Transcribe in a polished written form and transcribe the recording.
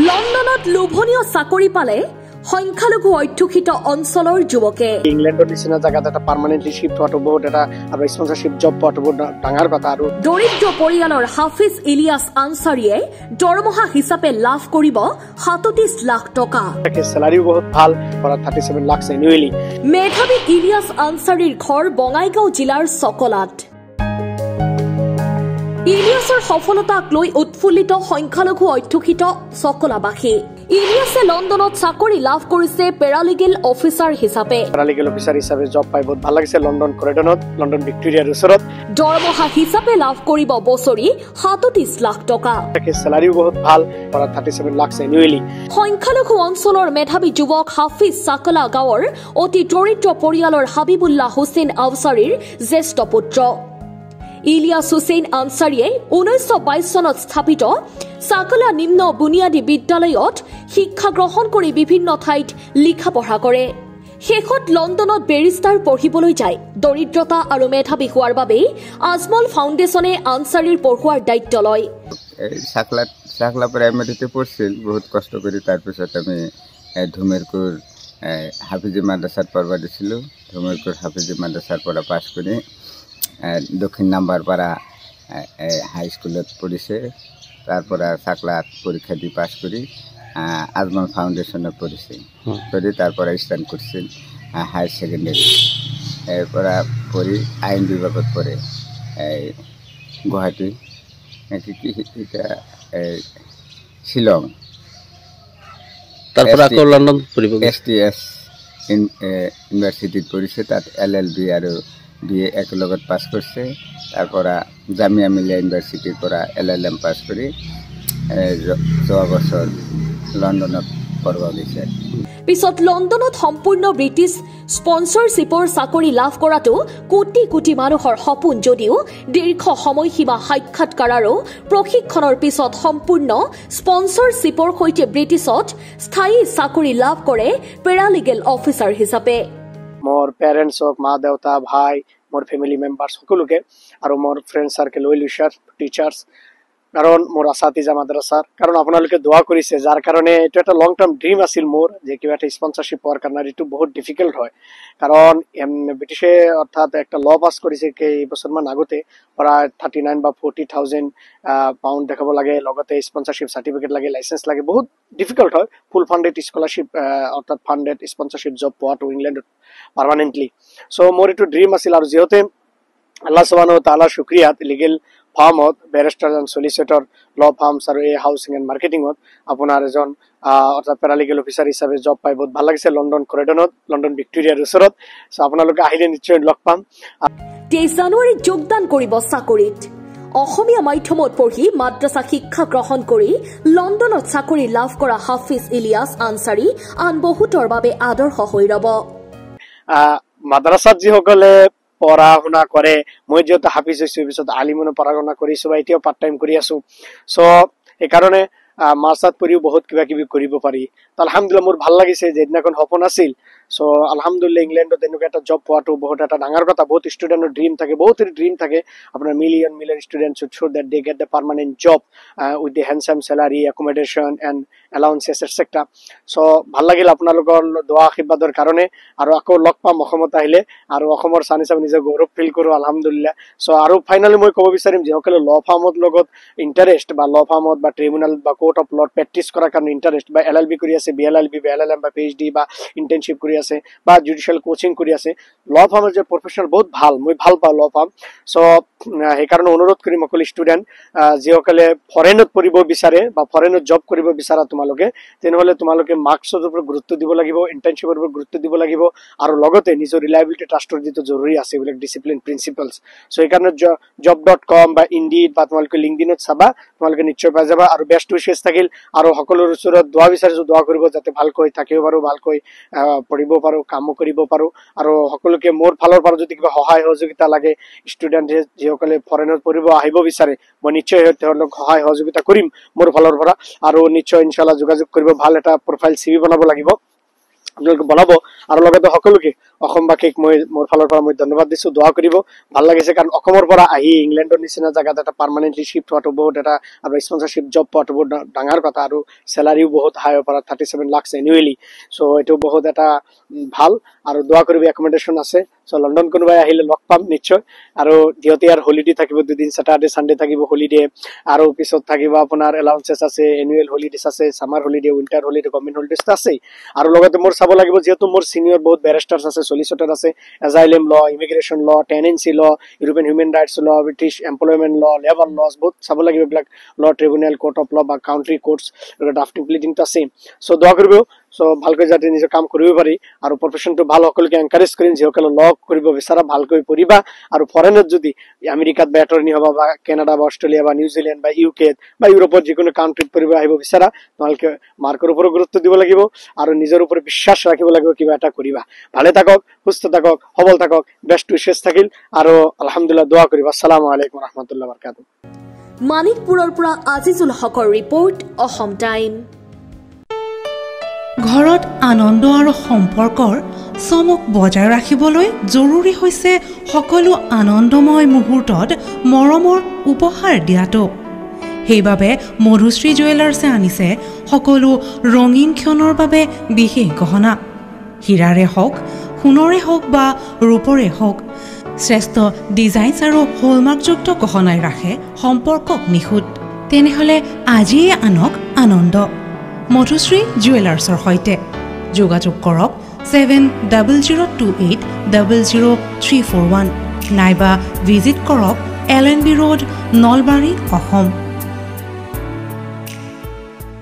লণ্ডনত লোভনীয় চাকৰি পালে সংখ্যালঘু অধ্যুষিত অঞ্চলৰ যুৱকে ইংলেণ্ডৰ নিচিনা জায়গাত এটা পাৰ্মানেন্টলি শিফট হোৱাটো বহুত এটা আৰু স্পন্সৰশিপ জব পোৱাটো বহুত ডাঙৰ কথা। আৰু দৰিদ্ৰ পৰিয়ালৰ হাফিজ ইলিয়াছ আনসাৰীয়ে দৰমহা হিচাপে লাভ কৰিব 37 লাখ টকা। চেলাৰিও বহুত ভাল, 37 লাখ এনুৱেলি। মেধাৱী ইলিয়াছ আনসাৰীৰ ঘৰ বঙাইগাঁও জিলাৰ চকলাত। ইলিয়াছৰ সফলতাক লৈ উৎফুল্লিত সংখ্যালঘু অধ্যুষিত চকলাবাসী। ইলিয়াছে লণ্ডনত চাকৰি লাভ কৰিছে পেৰালিগেল অফিচাৰ হিচাপে। পেৰালিগেল অফিচাৰ হিচাপে জব পাই বহুত ভাল লাগিছে লণ্ডন কৰিডনত, লণ্ডন ভিক্টোৰিয়াৰ ওচৰত। দৰমহা হিচাপে লাভ কৰিব বছৰি 37 লাখ টকা। চেলাৰিও বহুত ভাল, 37 লাখ এনুৱেলি। সংখ্যালঘু অঞ্চলৰ মেধাৱী যুৱক হাফিজ চাকলা গাঁৱৰ অতি দৰিদ্ৰ পৰিয়ালৰ হাবিবুল্লাহ হুছেইন আনসাৰীৰ জ্যেষ্ঠ পুত্ৰ। ইলিয়াছ হুছেইন আনসাৰীয়ে 1922 চনত স্থাপিত চাকলা নিম্ন বুনিয়াদী বিদ্যালয়ত শিক্ষা গ্ৰহণ কৰি বিভিন্ন ঠাইত লিখা পঢ়া কৰে। শেষত লণ্ডনত বেৰিষ্টাৰ পঢ়িবলৈ যায়। দৰিদ্ৰতা আৰু মেধাৱী হোৱাৰ বাবেই আজমল ফাউণ্ডেশ্যনে আনসাৰীৰ পঢ়োৱাৰ দায়িত্ব লয়। চাকলা প্ৰাইমাৰীতে পঢ়ছিল, বহুত কষ্ট কৰি তাৰপিছত আমি ধুমেৰকুৰ হাফিজি মাদ্ৰাছাত পঢ়িব দিছিলোঁ। ধুমেৰকুৰ হাফিজি মাদ্ৰাছাৰ পৰা পাছ কৰি দক্ষিণ নাম্বাৰ পৰা হাইস্কুলত পঢ়িছে। তাৰপৰা চাকলাত পৰীক্ষা দি পাছ কৰি আজমল ফাউণ্ডেশ্যনত পঢ়িছে। পঢ়ি তাৰপৰা ষ্টাৰ্ট কৰিছিল হায়াৰ ছেকেণ্ডেৰী। পৰা পঢ়ি আইন বিভাগত পঢ়ে গুৱাহাটী, এতিয়া শ্বিলং। তাৰপৰা আকৌ লণ্ডন পঢ়িব STS ইউনিভাৰ্চিটিত পঢ়িছে। তাত LLB আৰু BA একেলগত পাছ কৰিছে। তাৰপৰা জামিয়া মিলিয়া ইউনিভাৰ্চিটিৰ পৰা LLM পাছ কৰি যোৱা বছৰ লণ্ডনত পঢ়িব গৈছে। পিছত লণ্ডনত সম্পূৰ্ণ ব্ৰিটিছ স্পন্সৰশ্বিপৰ চাকৰি লাভ কৰাটো কোটি কোটি মানুহৰ সপোন যদিও দীৰ্ঘ সময়সীমা সাক্ষাৎকাৰ আৰু প্ৰশিক্ষণৰ পিছত সম্পূৰ্ণ স্পন্সৰশ্বিপৰ সৈতে ব্ৰিটিছত স্থায়ী চাকৰি লাভ কৰে পেৰালিগেল অফিচাৰ হিচাপে। মোৰ পেৰেণ্টছ হওক, মা দেউতা, ভাই, মোৰ ফেমিলি মেম্বাৰ সকলোকে, আৰু মোৰ friend circle, well wisher, teachers, কাৰণ মোৰ আছাতিজা মাদ্ৰাছাৰ, কাৰণ আপোনালোকে দোৱা কৰিছে, যাৰ কাৰণে এইটো এটা লং টাৰ্ম ড্ৰিম আছিল মোৰ, যে কিবা এটা স্পন্সৰশ্বিপ পোৱাৰ কাৰণে। এইটো বহুত ডিফিকাল্ট হয়, কাৰণ ব্ৰিটিছে অৰ্থাৎ একটা ল পাছ কৰিছে কেইবছৰমান আগতে, প্ৰায় 39 বা 40,000 পাউণ্ড দেখাব লাগে, লগতে স্পন্সৰশ্বিপ চাৰ্টিফিকেট লাগে, লাইচেঞ্চ লাগে। বহুত ডিফিকাল্ট হয় ফুল ফাণ্ডেড স্কলাৰশ্বিপ অৰ্থাৎ ফাণ্ডেড স্পন্সৰশ্বিপ জব পোৱাটো ইংলেণ্ডত পাৰ্মানেণ্টলি। চ' মোৰ এইটো ড্ৰিম আছিল, আৰু যিহেতু আল্লাহ সুবহানাহু ওয়া তাআলাৰ শুক্ৰিয়াত লিগেল ফাৰ্মত বেৰিষ্টাৰ এণ্ড চলিচিটৰ ল ফাৰ্মছ আৰু এই হাউচিং এণ্ড মাৰ্কেটিঙত আপোনাৰ এজন অৰ্থাৎ পেৰালিগেল অফিচাৰ হিচাপে জব পাই বহুত ভাল লাগিছে লণ্ডন কৰিডনত, লণ্ডন ভিক্টোৰিয়াৰ ওচৰত। চ' আপোনালোকে আহিলে নিশ্চয় লগ পাম। 23 জানুৱাৰীত যোগদান কৰিব চাকৰিত। অসমীয়া মাধ্যমত পঢ়ি মাদ্ৰাছা শিক্ষা গ্ৰহণ কৰি লণ্ডনত চাকৰি লাভ কৰা হাফিজ ইলিয়াছ আনসাৰী আন বহুতৰ বাবে আদৰ্শ হৈ ৰব। মাদ্ৰাছাত যিসকলে পঢ়া শুনা কৰে, মই যিহেতু হাফিজ হৈছো, পিছত আলিমনো পঢ়া শুনা কৰিছো বা এতিয়াও পাৰ্ট টাইম কৰি আছো। চ' সেইকাৰণে মাদ্ৰাছাত পঢ়িও বহুত কিবা কিবি কৰিব পাৰি। তো আলহামদুলিল্লাহ মোৰ ভাল লাগিছে, যেদিনাখন সপোন আছিল। চ' আলহামদুলিল্লাহ ইংলেণ্ডত এনেকুৱা এটা জব পোৱাটো বহুত এটা ডাঙৰ কথা। বহুত ষ্টুডেণ্টৰ ড্ৰিম থাকে, বহুত ড্ৰিম থাকে। আপোনাৰ million student should that they get the permanent job with the handsome salary, accommodation and allowances etc. চ' ভাল লাগিল আপোনালোকৰ দোৱা আশীৰ্বাদৰ কাৰণে, আৰু আকৌ লগ পাম অসমত আহিলে, আৰু অসমৰ চানি চানি নিজে গৌৰৱ ফিল কৰোঁ আলহামদুলিল্লাহ। চ' আৰু ফাইনেলি মই ক'ব বিচাৰিম, যিসকলে ল ফাৰ্মত লগত ইণ্টাৰেষ্ট, বা ল ফাৰ্মত বা ট্ৰিবিউনেলত বা কোৰ্ট অফ লত প্ৰেক্টিছ কৰাৰ কাৰণে ইণ্টাৰেষ্ট, বা LLB কৰি আছে, BLLB বা LLM বা PhD বা ইণ্টাৰ্ণশ্বিপ কৰি আছে, বা জুডিচিয়েল কোচিং কৰি আছে, ল ফাৰ্মৰ যে প্ৰফেশ্যনেল বহুত ভাল, মই ভাল পাওঁ ল ফাৰ্ম। চ' সেইকাৰণে অনুৰোধ কৰিম সকলো ষ্টুডেণ্ট, যিসকলে ফৰেনত পঢ়িব বিচাৰে বা ফৰেনত জব কৰিব বিচাৰা তোমালোকে, তেনেহ'লে তোমালোকে মাৰ্কছৰ ওপৰত গুৰুত্ব দিব লাগিব, ইণ্টাৰ্ণশ্বিপৰ ওপৰত গুৰুত্ব দিব লাগিব, আৰু লগতে নিজৰ ৰিলায়েবিলিটি ট্ৰাষ্টৰ যিটো জৰুৰী আছে, এইবিলাক ডিচিপ্লিন প্ৰিন্সিপলছ। চ' সেইকাৰণে job.com বা ইণ্ডিড বা তোমালোকে লিংকডিনত চাবা, তোমালোকে নিশ্চয় পাই যাবা। আৰু বেষ্ট উইচেছ থাকিল, আৰু সকলোৰ ওচৰত দোৱা বিচাৰিছো, দোৱা কৰিব যাতে ভালকৈ থাকিব পাৰো, ভালকৈ পঢ়িব পাৰো, কামো কৰিব পাৰো। আৰু সকলোকে মোৰ ফালৰ পৰা যদি কিবা সহায় সহযোগিতা লাগে, ষ্টুডেণ্ট যিসকলে ফৰেনত পঢ়িব আহিব বিচাৰে, মই নিশ্চয় তেওঁলোকক সহায় সহযোগিতা কৰিম মোৰ ফালৰ পৰা। আৰু নিশ্চয় ইনশাআল্লাহ যোগাযোগ কৰিব, ভাল এটা প্ৰফাইল CV বনাব লাগিব। আপোনালোকে বনাব আৰু লগতে সকলোকে অসমবাসীক মই মোৰ ফালৰ পৰা মই ধন্যবাদ দিছো দোৱা কৰিব ভাল লাগিছে কাৰণ অসমৰ পৰা আহি ইংলেণ্ডৰ নিচিনা জায়গাত এটা পাৰ্মানেন্টলি শিফট হোৱাটো বহুত এটা আৰু স্পন্সৰশিপ জব পোৱাটো বহুত ডাঙৰ কথা আৰু স্যালাৰিও বহুত হাই পৰা 37 লাখ এনুৱেলি সো এটো বহুত এটা ভাল আৰু দোৱা কৰিব একমডেশন আছে সো লন্ডন কোনোবাই আহিলে লগ পাম নিশ্চয় আৰু দিয়তে আৰ হলিডে থাকিব দুদিন স্যাটাৰডে সানডে থাকিব হলিডে আৰু পিছত থাকিব আপোনাৰ এলাউন্সেস আছে এনুৱেল হলিডেজ আছে summer holiday winter holiday government holidays আছে আৰু লগতে মোৰ চাব লাগিব যেহেতু মোৰ সিনিয়ৰ বহুত ব্যাৰিস্টাৰ্স আছে সলিসিটৰ আছে এজাইলাম ল ইমিগ্ৰেশন law tenancy law European human rights law British employment law labour laws বহুত চাব লাগিব ব্ল্যাক ল ট্রিব্যুনাল কোর্ট অফ ল বা কাউন্ট্রি কোর্টস ড্রাফটিং প্লিডিং তো আছে সো দোয়া করব সো ভালকৈ যাতে নিজৰ কাম কৰিব পাৰি আৰু প্ৰফেশনটো ভাল সকলকে এনকাৰেজ কৰিম যিসকলে ল কৰিব বিচাৰা ভালকৈ পঢ়িবা আৰু ফৰেনত যদি আমেৰিকাত বা এটৰ্নি হবা বা কানাডা বা অস্ট্ৰেলিয়া বা নিউজিল্যান্ড বা ইউকে বা ইউৰোপৰ যিকোনো কাউন্ট্ৰিত পঢ়িব আহিব বিচাৰা তোমালোকে মাৰ্কৰ ওপৰত গুৰুত্ব দিব লাগিব আৰু নিজৰ ওপৰত বিশ্বাস ৰাখিব লাগিব কিবা এটা কৰিবা ভালে থাকক সুস্থ থাকক সবল থাকক বেষ্ট উইশেছ থাকিল আৰু আলহামদুলিল্লাহ দোয়া কৰিবা আসসালামু আলাইকুম ৰাহমাতুল্লাহি ওয়া বাৰাকাতুহু মানিকপুৰৰ পৰা আজিজুল হকৰ ৰিপৰ্ট অসম টাইম ঘৰত আনন্দ আৰু সম্পৰ্কৰ চমক বজাই ৰাখিবলৈ জৰুৰী হৈছে সকলো আনন্দময় মুহূৰ্তত মৰমৰ উপহাৰ দিয়াটো সেইবাবে মধুশ্ৰী জুৱেলাৰ্ছে আনিছে সকলো ৰঙীন ক্ষণৰ বাবে বিশেষ গহনা হীৰাৰে হওক সোণৰে হওক বা ৰূপৰে হওক শ্ৰেষ্ঠ ডিজাইনছ আৰু হলমাৰ্কযুক্ত গহনাই ৰাখে সম্পৰ্কক নিখুঁত তেনেহ'লে আজিয়ে আনক আনন্দ মধুশ্ৰী জুৱেলাৰ্ছৰ সৈতে যোগাযোগ কৰক 7002800341 নাইবা ভিজিট কৰক LNB ৰোড নলবাৰী অসম